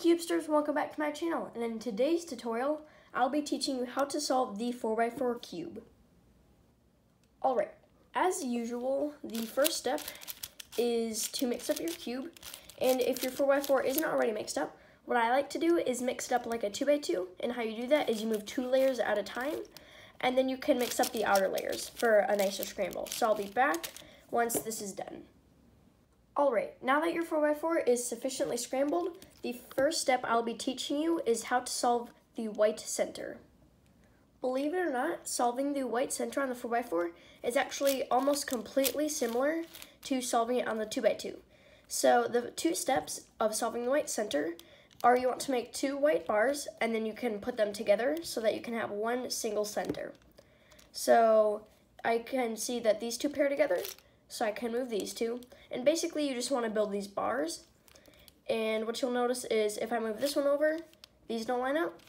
Cubesters, welcome back to my channel, and in today's tutorial, I'll be teaching you how to solve the 4x4 cube. Alright, as usual, the first step is to mix up your cube, and if your 4x4 isn't already mixed up, what I like to do is mix it up like a 2x2, and how you do that is you move 2 layers at a time, and then you can mix up the outer layers for a nicer scramble. So I'll be back once this is done. Alright, now that your 4x4 is sufficiently scrambled, the first step I'll be teaching you is how to solve the white center. Believe it or not, solving the white center on the 4x4 is actually almost completely similar to solving it on the 2x2. So the two steps of solving the white center are you want to make 2 white bars and then you can put them together so that you can have one single center. So I can see that these two pair together, so I can move these two. And basically you just want to build these bars. And what you'll notice is if I move this one over, these don't line up.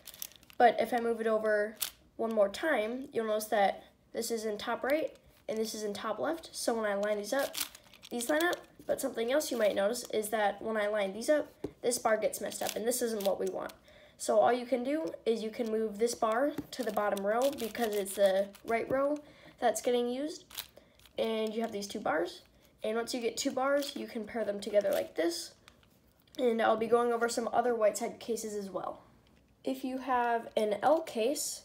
But if I move it over one more time, you'll notice that this is in top right and this is in top left. So when I line these up, these line up. But something else you might notice is that when I line these up, this bar gets messed up, and this isn't what we want. So all you can do is you can move this bar to the bottom row because it's the right row that's getting used. And you have these 2 bars. And once you get 2 bars, you can pair them together like this. And I'll be going over some other white side cases as well. If you have an L case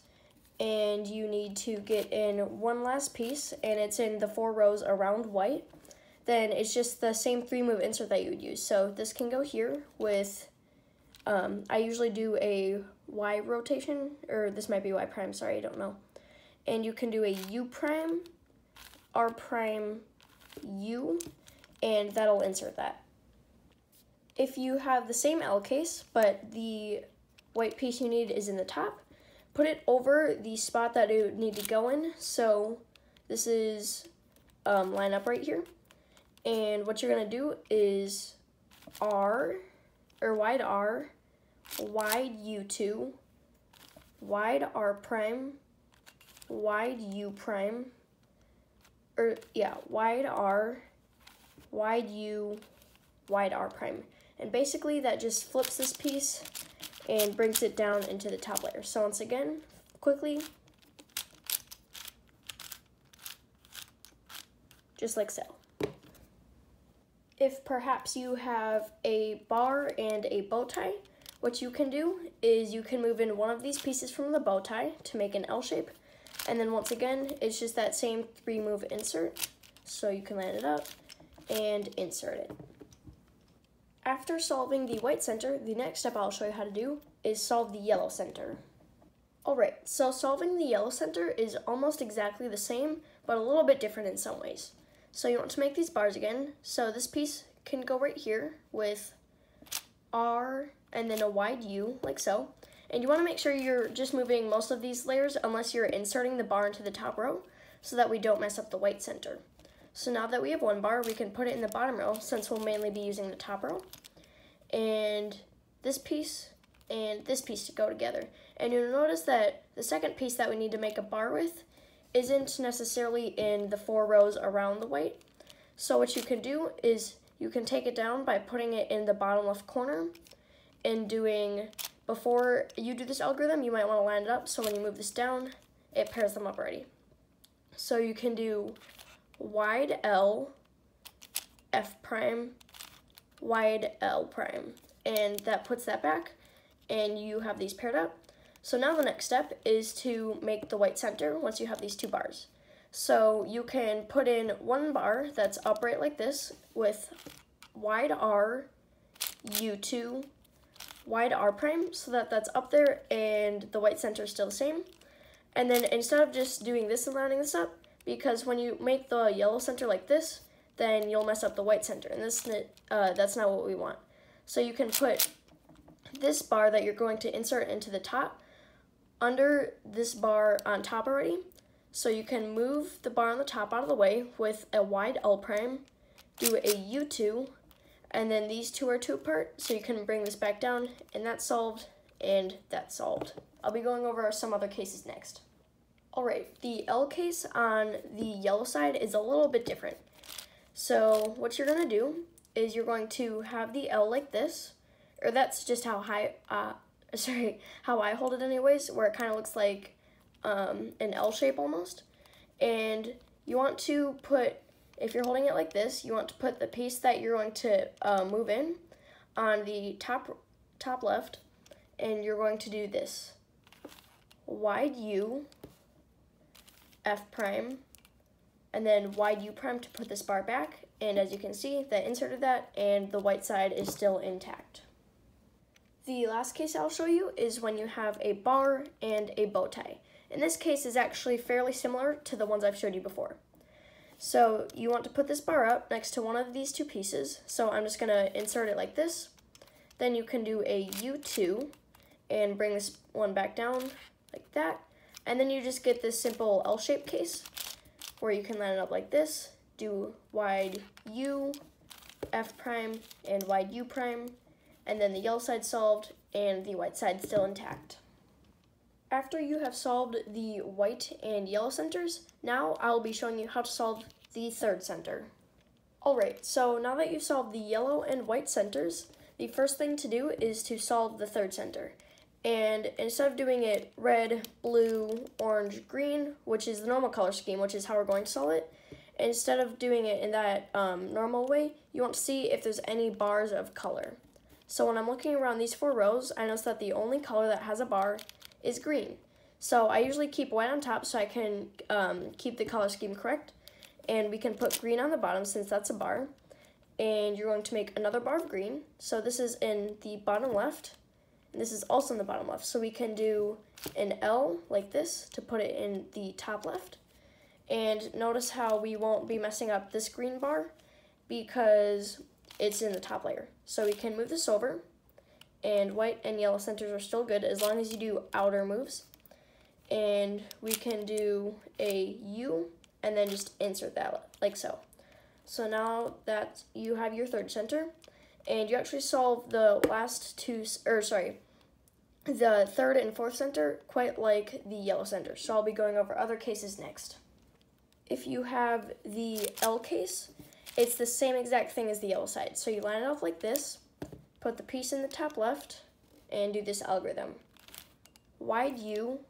and you need to get in one last piece and it's in the 4 rows around white, then it's just the same 3-move insert that you would use. So this can go here with, I usually do a Y rotation, or this might be Y prime, sorry, I don't know. And you can do a U prime, R prime, U, and that'll insert that. If you have the same L case, but the white piece you need is in the top, put it over the spot that it would need to go in. So this is line up right here. And what you're gonna do is R, or wide R, wide U2, wide R prime, wide U prime, or yeah, wide R, wide U, wide R prime. And basically that just flips this piece and brings it down into the top layer. So once again, quickly, just like so. If perhaps you have a bar and a bow tie, what you can do is you can move in one of these pieces from the bow tie to make an L shape. And then once again, it's just that same 3-move insert. So you can line it up and insert it. After solving the white center, the next step I'll show you how to do is solve the yellow center. Alright, so solving the yellow center is almost exactly the same, but a little bit different in some ways. So you want to make these bars again. So this piece can go right here with R and then a wide U, like so. And you want to make sure you're just moving most of these layers unless you're inserting the bar into the top row so that we don't mess up the white center. So now that we have one bar, we can put it in the bottom row since we'll mainly be using the top row. And this piece and this piece to go together. And you'll notice that the second piece that we need to make a bar with isn't necessarily in the 4 rows around the white. So what you can do is you can take it down by putting it in the bottom left corner and doing, before you do this algorithm, you might want to line it up so when you move this down, it pairs them up already. So you can do wide L, F prime, wide L prime, and that puts that back, and you have these paired up. So now the next step is to make the white center once you have these 2 bars. So you can put in one bar that's upright like this with wide R, U2, wide R prime, so that that's up there and the white center is still the same. And then instead of just doing this and rounding this up, because when you make the yellow center like this, then you'll mess up the white center, and that's not what we want. So you can put this bar that you're going to insert into the top under this bar on top already. So you can move the bar on the top out of the way with a wide L prime, do a U2, and then these 2 are 2 apart, so you can bring this back down, and that's solved, and that's solved. I'll be going over some other cases next. Alright, the L case on the yellow side is a little bit different. So what you're going to do is you're going to have the L like this, or that's just how how I hold it anyways, where it kind of looks like an L shape almost. And you want to put, if you're holding it like this, you want to put the piece that you're going to move in on the top left, and you're going to do this. Wide U, F prime, and then wide U prime to put this bar back. And as you can see, that inserted that, and the white side is still intact. The last case I'll show you is when you have a bar and a bow tie. In this case is actually fairly similar to the ones I've showed you before. So you want to put this bar up next to one of these two pieces. So I'm just gonna insert it like this. Then you can do a U2 and bring this one back down like that. And then you just get this simple L-shaped case where you can line it up like this, do wide U, F prime, and wide U prime, and then the yellow side solved and the white side still intact. After you have solved the white and yellow centers, now I'll be showing you how to solve the third center. Alright, so now that you've solved the yellow and white centers, the first thing to do is to solve the third center. And instead of doing it red, blue, orange, green, which is the normal color scheme, which is how we're going to solve it, instead of doing it in that normal way, you want to see if there's any bars of color. So when I'm looking around these 4 rows, I notice that the only color that has a bar is green. So I usually keep white on top so I can keep the color scheme correct. And we can put green on the bottom since that's a bar. And you're going to make another bar of green. So this is in the bottom left. And this is also in the bottom left. So we can do an L like this to put it in the top left. And notice how we won't be messing up this green bar because it's in the top layer. So we can move this over. And white and yellow centers are still good as long as you do outer moves. And we can do a U and then just insert that like so. So now that you have your third center, and you actually solve the last two, the third and fourth center quite like the yellow center. So I'll be going over other cases next. If you have the L case, it's the same exact thing as the yellow side. So you line it up like this, put the piece in the top left, and do this algorithm. Wide U,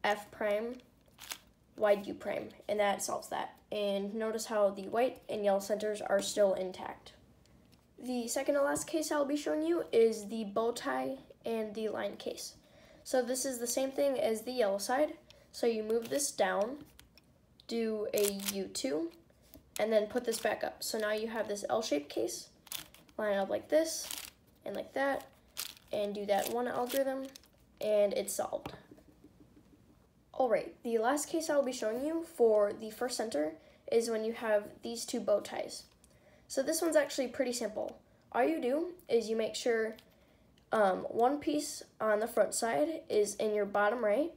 F prime, wide U prime, and that solves that. And notice how the white and yellow centers are still intact. The second to last case I'll be showing you is the bow tie and the line case. So this is the same thing as the yellow side. So you move this down, do a U2, and then put this back up. So now you have this L-shaped case. Line it up like this and like that, and do that one algorithm, and it's solved. Alright, the last case I'll be showing you for the first center is when you have these two bow ties. So this one's actually pretty simple. All you do is you make sure one piece on the front side is in your bottom right,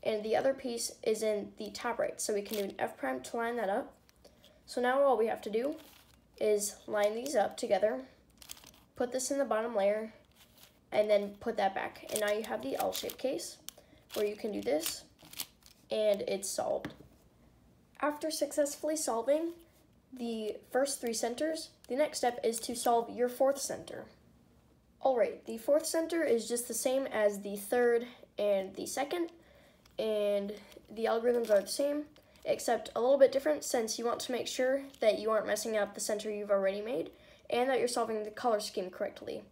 and the other piece is in the top right. So we can do an F prime to line that up. So now all we have to do is line these up together, put this in the bottom layer, and then put that back. And now you have the L-shaped case where you can do this, and it's solved. After successfully solving the first 3 centers, the next step is to solve your fourth center. Alright, the fourth center is just the same as the third and the second, and the algorithms are the same, except a little bit different since you want to make sure that you aren't messing up the center you've already made, and that you're solving the color scheme correctly.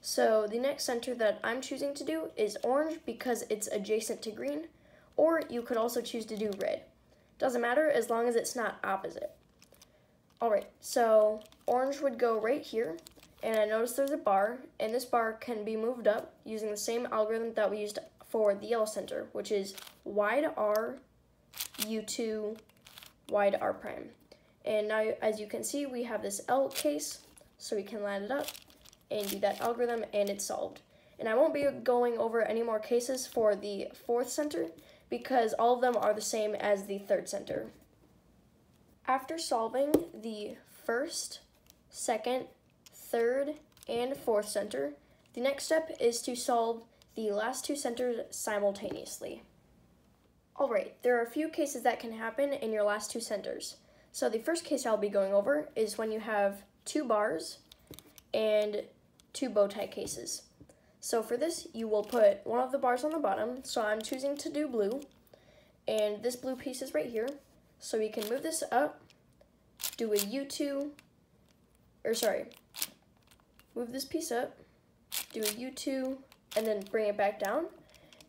So the next center that I'm choosing to do is orange because it's adjacent to green, or you could also choose to do red. Doesn't matter as long as it's not opposite. Alright, so orange would go right here, and I notice there's a bar, and this bar can be moved up using the same algorithm that we used for the yellow center, which is wide R, U2, wide R prime. And now, as you can see, we have this L case, so we can line it up and do that algorithm, and it's solved. And I won't be going over any more cases for the fourth center because all of them are the same as the third center. After solving the first, second, third, and fourth center, the next step is to solve the last 2 centers simultaneously. Alright, there are a few cases that can happen in your last 2 centers. So the first case I'll be going over is when you have 2 bars and two bow tie cases. So for this, you will put one of the bars on the bottom. So I'm choosing to do blue, and this blue piece is right here. So we can move this up, do a U2, move this piece up, do a U2, and then bring it back down.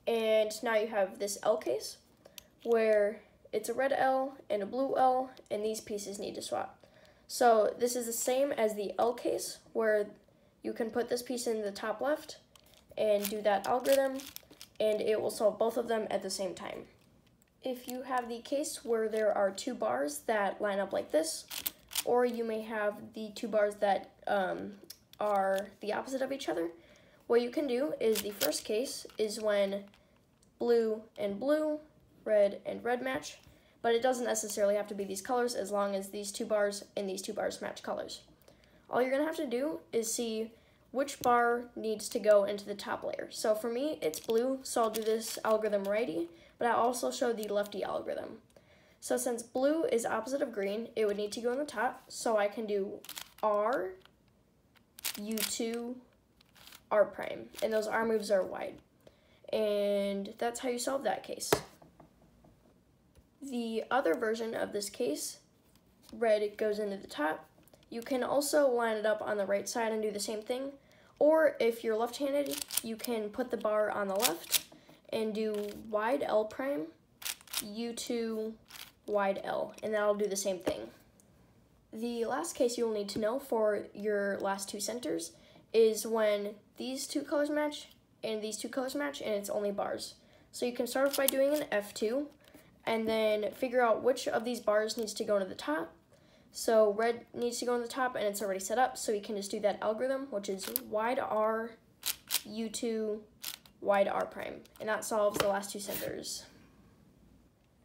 And now you have this L case where it's a red L and a blue L, and these pieces need to swap. So this is the same as the L case where you can put this piece in the top left and do that algorithm, and it will solve both of them at the same time. If you have the case where there are two bars that line up like this, or you may have the two bars that are the opposite of each other, what you can do is the first case is when blue and blue, red and red match, but it doesn't necessarily have to be these colors as long as these two bars and these two bars match colors. All you're gonna have to do is see which bar needs to go into the top layer. So for me, it's blue, so I'll do this algorithm righty, but I'll also show the lefty algorithm. So since blue is opposite of green, it would need to go in the top, so I can do R, U2, R prime, and those R moves are wide. And that's how you solve that case. The other version of this case, red goes into the top. You can also line it up on the right side and do the same thing, or if you're left-handed, you can put the bar on the left and do wide L prime, U2, wide L, and that'll do the same thing. The last case you'll need to know for your last two centers is when these two colors match and these two colors match and it's only bars. So you can start off by doing an F2 and then figure out which of these bars needs to go into the top. So red needs to go in the top and it's already set up, so we can just do that algorithm, which is wide R, U2, wide R prime, and that solves the last two centers.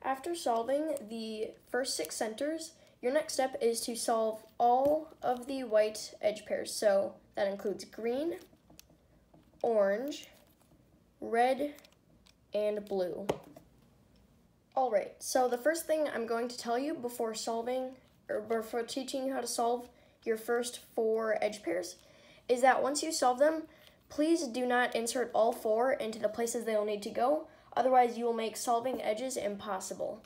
After solving the first 6 centers, your next step is to solve all of the white edge pairs. So that includes green, orange, red, and blue. All right, so the first thing I'm going to tell you before teaching you how to solve your first 4 edge pairs is that once you solve them, please do not insert all 4 into the places they will need to go. Otherwise, you will make solving edges impossible.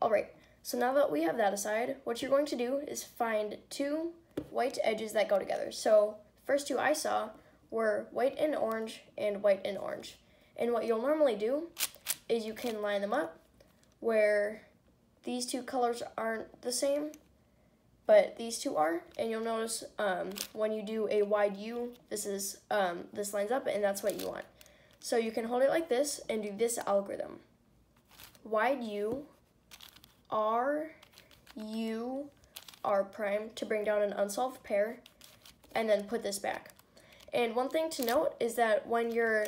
All right, so now that we have that aside, what you're going to do is find 2 white edges that go together. So first 2 I saw were white and orange and white and orange. And what you'll normally do is you can line them up where these 2 colors aren't the same, but these 2 are, and you'll notice when you do a wide U, this lines up, and that's what you want. So you can hold it like this and do this algorithm. Wide U, R, U, R prime to bring down an unsolved pair, and then put this back. And one thing to note is that when you're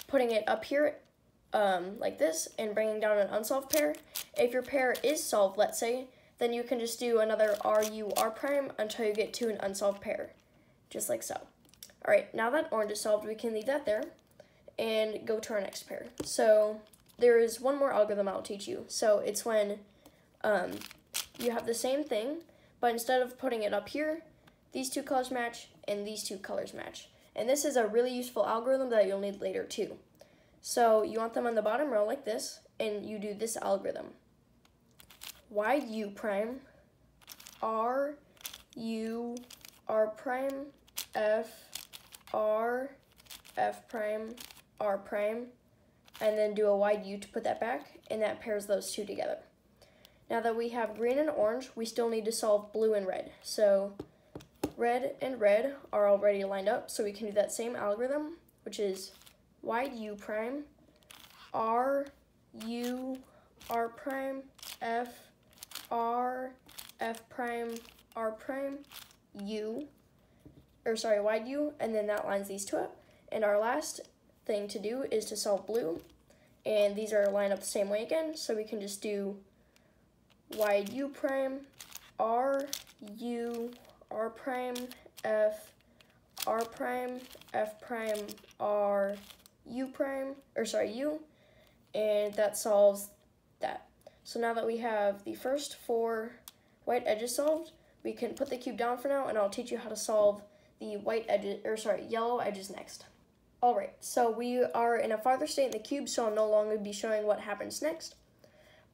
putting it up here like this and bringing down an unsolved pair, if your pair is solved, let's say, then you can just do another R, U, R prime until you get to an unsolved pair, just like so. All right, now that orange is solved, we can leave that there and go to our next pair. So there is one more algorithm I'll teach you. So it's when you have the same thing, but instead of putting it up here, these 2 colors match and these 2 colors match. And this is a really useful algorithm that you'll need later too. So you want them on the bottom row like this, and you do this algorithm. Wide U prime, R, U, R prime, F, R, F prime, R prime, and then do a wide U to put that back, and that pairs those 2 together. Now that we have green and orange, we still need to solve blue and red. So red and red are already lined up, so we can do that same algorithm, which is wide U prime, R, U, R prime, F, R, F prime, R prime, wide U, and then that lines these 2 up. And our last thing to do is to solve blue, and these are lined up the same way again, so we can just do wide U prime, R, U, R prime, F, R prime, F prime, R, U, and that solves that. So now that we have the first 4 white edges solved, we can put the cube down for now, and I'll teach you how to solve the white edges, or sorry, yellow edges next. Alright, so we are in a farther state in the cube, so I'll no longer be showing what happens next.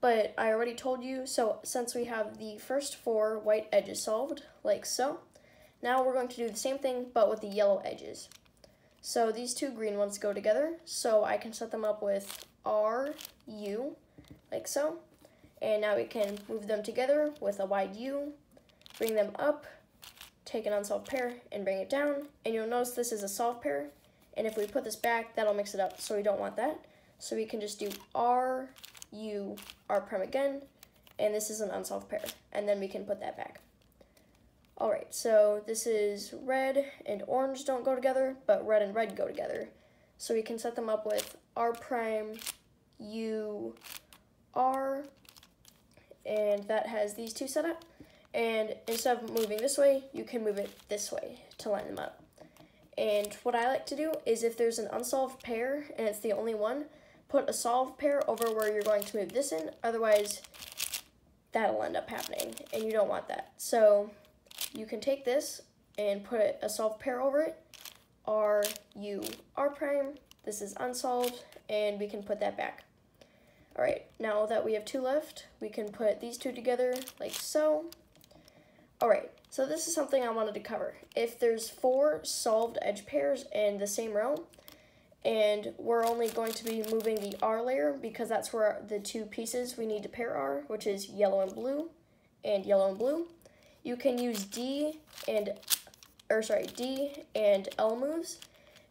But I already told you, so since we have the first 4 white edges solved, like so, now we're going to do the same thing, but with the yellow edges. So these 2 green ones go together, so I can set them up with R, U, like so. And now we can move them together with a wide U, bring them up, take an unsolved pair, and bring it down. And you'll notice this is a solved pair. And if we put this back, that'll mix it up, so we don't want that. So we can just do R, U, R prime again, and this is an unsolved pair. And then we can put that back. Alright, so this is red and orange don't go together, but red and red go together. So we can set them up with R prime, U, R, and that has these 2 set up. And instead of moving this way, you can move it this way to line them up. And what I like to do is if there's an unsolved pair and it's the only one, put a solved pair over where you're going to move this in, otherwise that'll end up happening and you don't want that. So you can take this and put a solved pair over it, R, U, R prime, this is unsolved, and we can put that back. Alright, now that we have 2 left, we can put these 2 together like so. Alright, so this is something I wanted to cover. If there's 4 solved edge pairs in the same row, and we're only going to be moving the R layer because that's where the 2 pieces we need to pair are, which is yellow and blue, you can use D and L moves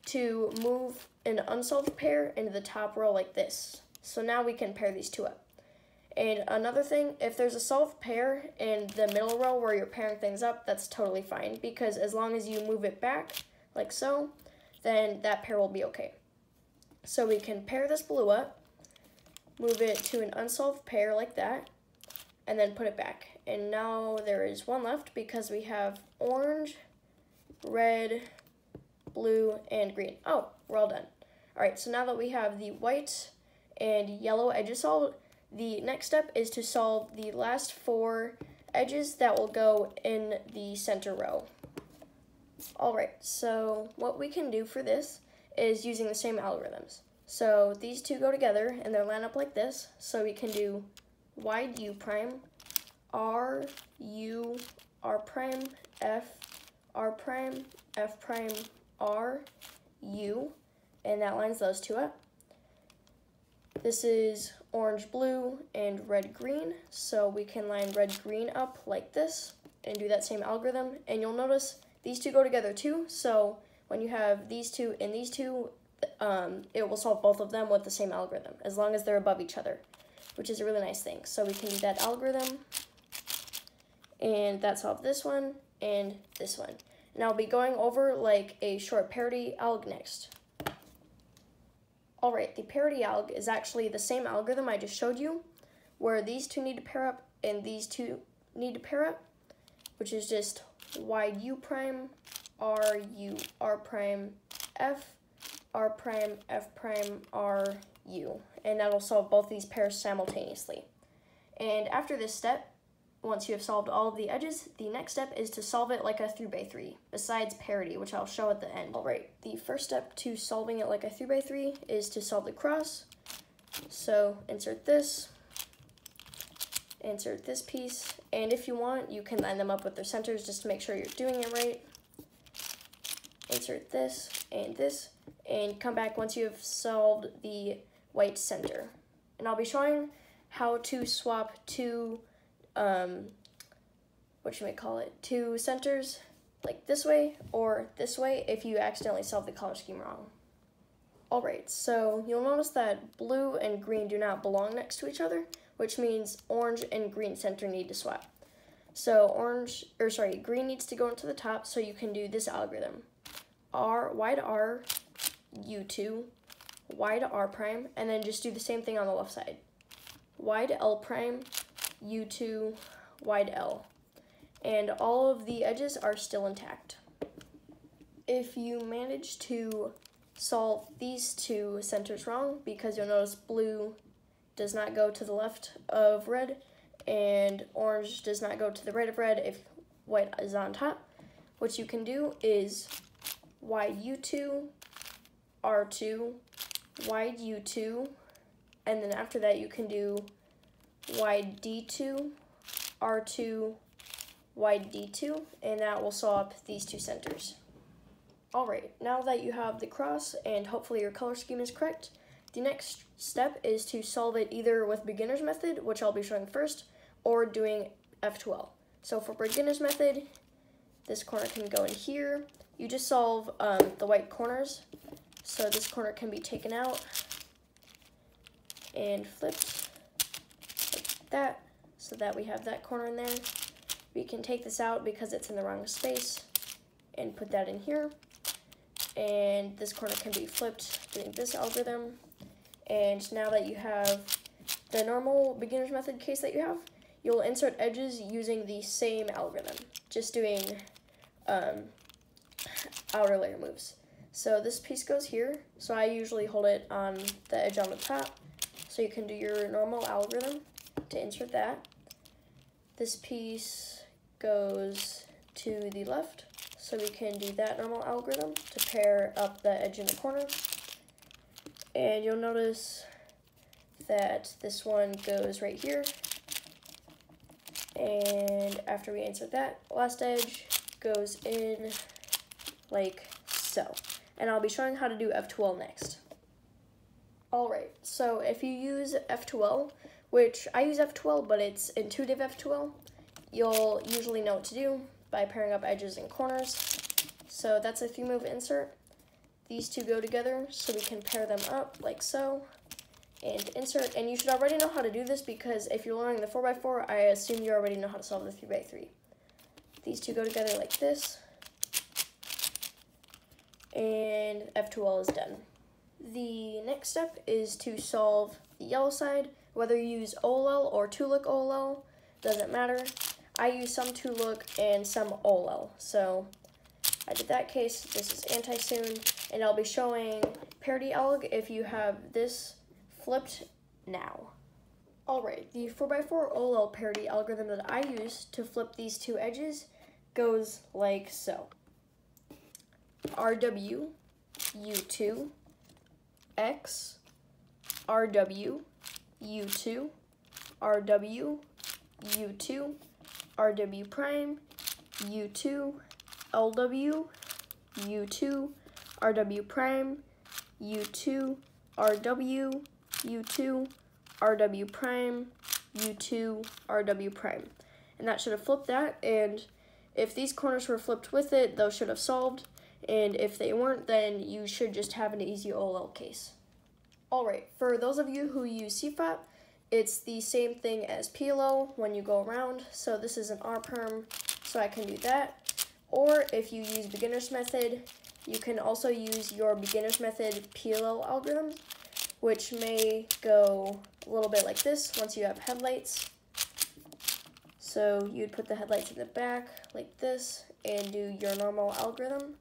to move an unsolved pair into the top row like this. So now we can pair these 2 up. And another thing, if there's a solved pair in the middle row where you're pairing things up, that's totally fine, because as long as you move it back, like so, then that pair will be okay. So we can pair this blue up, move it to an unsolved pair like that, and then put it back. And now there is 1 left because we have orange, red, blue, and green. Oh, we're all done. Alright, so now that we have the white and yellow edges solved, the next step is to solve the last 4 edges that will go in the center row. Alright, so what we can do for this is using the same algorithms. So these 2 go together and they're lined up like this, so we can do wide U prime, R, U, R prime, F, R prime, F prime, R, U, and that lines those 2 up. This is orange blue and red green, so we can line red green up like this and do that same algorithm. And you'll notice these 2 go together too, so when you have these 2 and these 2, it will solve both of them with the same algorithm as long as they're above each other, which is a really nice thing. So we can do that algorithm, and that solved this one and this one. And I'll be going over like a short parity alg next. Alright, the parity alg is actually the same algorithm I just showed you, where these 2 need to pair up and these 2 need to pair up, which is just wide U prime, R, U, R prime, F, R prime, F prime, R, U. And that'll solve both these pairs simultaneously. And after this step, once you have solved all of the edges, the next step is to solve it like a 3x3, besides parity, which I'll show at the end. Alright, the first step to solving it like a 3x3 is to solve the cross. So insert this piece, and if you want, you can line them up with their centers just to make sure you're doing it right. Insert this, and come back once you have solved the white center. And I'll be showing how to swap 2 2 centers, like this way or this way if you accidentally solve the color scheme wrong. Alright, so you'll notice that blue and green do not belong next to each other, which means orange and green center need to swap. So green needs to go into the top, so you can do this algorithm. Wide R, U2, wide R prime, and then just do the same thing on the left side. Wide L prime, U2, wide L. And all of the edges are still intact. If you manage to solve these 2 centers wrong, because you'll notice blue does not go to the left of red, and orange does not go to the right of red if white is on top, what you can do is wide U2, R2, wide U2, and then after that you can do wide D2, R2, wide D2, and that will solve these two centers. Alright, now that you have the cross and hopefully your color scheme is correct, the next step is to solve it either with beginner's method, which I'll be showing first, or doing F2L. So for beginner's method, this corner can go in here. You just solve the white corners. So this corner can be taken out and flipped like that, so that we have that corner in there. We can take this out because it's in the wrong space and put that in here. And this corner can be flipped doing this algorithm. And now that you have the normal beginner's method case that you have, you'll insert edges using the same algorithm, just doing outer layer moves. So this piece goes here, so I usually hold it on the edge on the top, so you can do your normal algorithm to insert that. This piece goes to the left, so we can do that normal algorithm to pair up the edge in the corner. And you'll notice that this one goes right here. And after we insert that, last edge goes in like so. And I'll be showing how to do F2L next. Alright, so if you use F2L, which I use F2L, but it's intuitive F2L, you'll usually know what to do by pairing up edges and corners. So that's a 3-move insert. These two go together, so we can pair them up like so, and insert. And you should already know how to do this because if you're learning the 4x4, I assume you already know how to solve the 3x3. These two go together like this, and F2L is done. The next step is to solve the yellow side. Whether you use OLL or 2-look OLL, doesn't matter. I use some 2-look and some OLL. So I did that case, this is anti-soon, and I'll be showing parity alg if you have this flipped now. Alright, the 4x4 OLL parity algorithm that I use to flip these two edges goes like so. RW, U2, X, RW, U2, RW, U2, RW prime, U2, LW, U2, RW prime, U2, RW, U2, RW prime, U2, RW prime. And that should have flipped that, and if these corners were flipped with it, those should have solved, and if they weren't, then you should just have an easy OLL case. Alright, for those of you who use CFOP, it's the same thing as PLO when you go around, so this is an R perm, so I can do that. Or if you use beginner's method, you can also use your beginner's method PLO algorithm, which may go a little bit like this once you have headlights. So you'd put the headlights in the back like this and do your normal algorithm,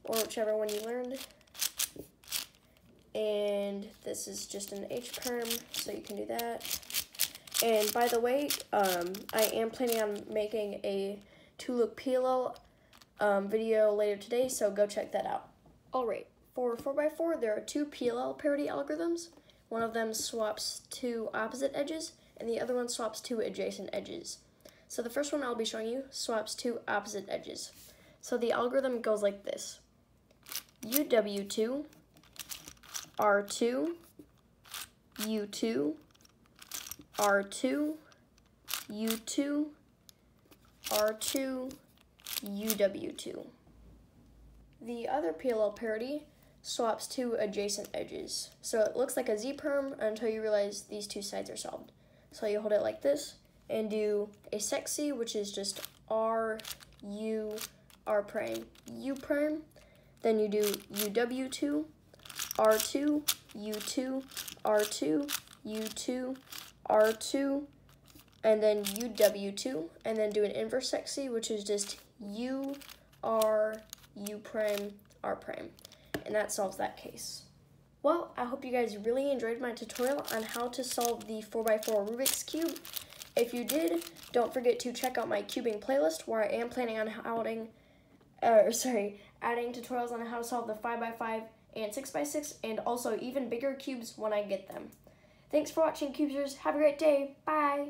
or whichever one you learned. And this is just an H perm, so you can do that. And by the way, I am planning on making a 2-look PLO video later today, so go check that out. Alright, for 4x4, there are 2 PLL parity algorithms. One of them swaps 2 opposite edges, and the other one swaps 2 adjacent edges. So the first one I'll be showing you swaps 2 opposite edges. So the algorithm goes like this. UW2, R2, U2, R2, U2, R2, UW2. The other PLL parity swaps 2 adjacent edges. So it looks like a Z perm until you realize these 2 sides are solved. So you hold it like this and do a sexy, which is just R, U, R prime, U prime. Then you do UW2, R2, U2, R2, U2, R2, and then UW2, and then do an inverse sexy, which is just U, R, U prime, R prime. And that solves that case. Well, I hope you guys really enjoyed my tutorial on how to solve the 4x4 Rubik's Cube. If you did, don't forget to check out my cubing playlist where I am planning on adding tutorials on how to solve the 5x5 and 6x6, and also even bigger cubes when I get them. Thanks for watching, Cubesers. Have a great day. Bye.